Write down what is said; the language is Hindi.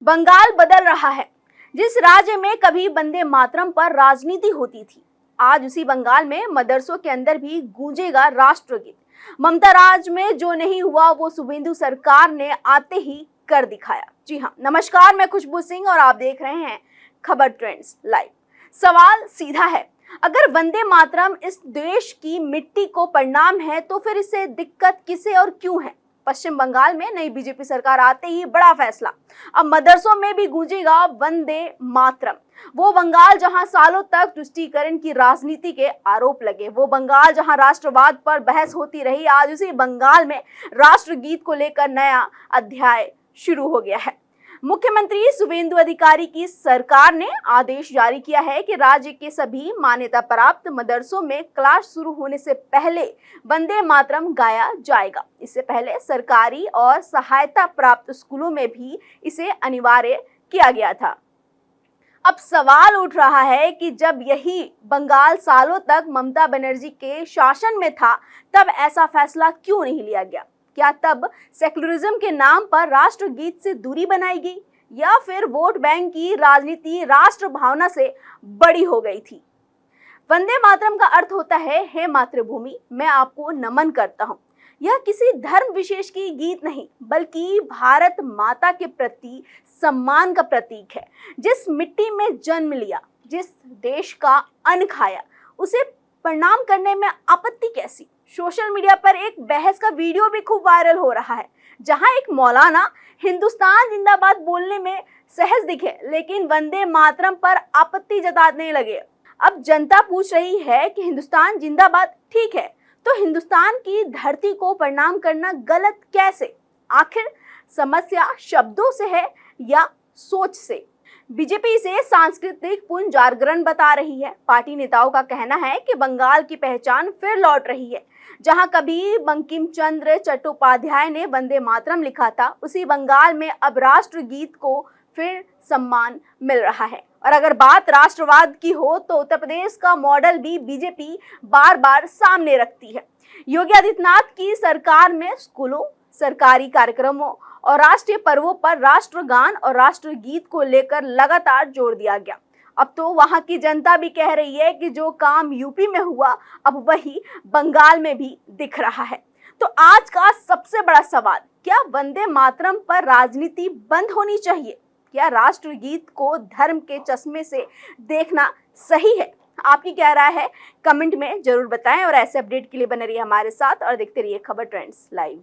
बंगाल बदल रहा है। जिस राज्य में कभी वंदे मातरम पर राजनीति होती थी, आज उसी बंगाल में मदरसों के अंदर भी गूंजेगा राष्ट्रगीत। ममता राज में जो नहीं हुआ वो शुभेंदु सरकार ने आते ही कर दिखाया। जी हाँ, नमस्कार, मैं खुशबू सिंह और आप देख रहे हैं खबर ट्रेंड्स लाइव। सवाल सीधा है, अगर वंदे मातरम इस देश की मिट्टी को प्रणाम है तो फिर इससे दिक्कत किसे और क्यों है? पश्चिम बंगाल में नई बीजेपी सरकार आते ही बड़ा फैसला, अब मदरसों में भी गूंजेगा वंदे मातरम। वो बंगाल जहां सालों तक तुष्टीकरण की राजनीति के आरोप लगे, वो बंगाल जहां राष्ट्रवाद पर बहस होती रही, आज उसी बंगाल में राष्ट्रगीत को लेकर नया अध्याय शुरू हो गया है। मुख्यमंत्री शुभेंदु अधिकारी की सरकार ने आदेश जारी किया है कि राज्य के सभी मान्यता प्राप्त मदरसों में क्लास शुरू होने से पहले वंदे मातरम गाया जाएगा। इससे पहले सरकारी और सहायता प्राप्त स्कूलों में भी इसे अनिवार्य किया गया था। अब सवाल उठ रहा है कि जब यही बंगाल सालों तक ममता बनर्जी के शासन में था, तब ऐसा फैसला क्यों नहीं लिया गया? क्या तब सेक्युलरिज्म के नाम पर राष्ट्रगीत से दूरी बनाई गई, या फिर वोट बैंक की राजनीति राष्ट्र भावना से बड़ी हो गई थी? वंदे मातरम का अर्थ होता है, हे मातृभूमि, मैं आपको नमन करता हूँ। यह किसी धर्म विशेष की गीत नहीं, बल्कि भारत माता के प्रति सम्मान का प्रतीक है। जिस मिट्टी में जन्म लिया, जिस देश का अन्न खाया, उसे प्रणाम करने में आपत्ति कैसी? सोशल मीडिया पर एक बहस का वीडियो भी खूब वायरल हो रहा है, जहां एक मौलाना हिंदुस्तान जिंदाबाद बोलने में सहज दिखे, लेकिन वंदे मातरम पर आपत्ति जताने लगे। अब जनता पूछ रही है कि हिंदुस्तान जिंदाबाद ठीक है, तो हिंदुस्तान की धरती को प्रणाम करना गलत कैसे? आखिर समस्या शब्दों से है या सोच से? बीजेपी इसे सांस्कृतिक पुनर्जागरण बता रही है। पार्टी नेताओं का कहना है कि बंगाल की पहचान फिर लौट रही है। जहां कभी बंकिम चंद्र चट्टोपाध्याय ने वंदे मातरम लिखा था, उसी बंगाल में अब राष्ट्रगीत को फिर सम्मान मिल रहा है। और अगर बात राष्ट्रवाद की हो तो उत्तर प्रदेश का मॉडल भी बीजेपी बार बार सामने रखती है। योगी आदित्यनाथ की सरकार में स्कूलों, सरकारी कार्यक्रमों और राष्ट्रीय पर्वों पर राष्ट्रगान और राष्ट्रगीत को लेकर लगातार जोर दिया गया। अब तो वहां की जनता भी कह रही है कि जो काम यूपी में हुआ, अब वही बंगाल में भी दिख रहा है। तो आज का सबसे बड़ा सवाल, क्या वंदे मातरम पर राजनीति बंद होनी चाहिए? क्या राष्ट्रगीत को धर्म के चश्मे से देखना सही है? आपकी क्या राय है? कमेंट में जरूर बताएं और ऐसे अपडेट के लिए बने रहिए हमारे साथ और देखते रहिए खबर ट्रेंड्स लाइव।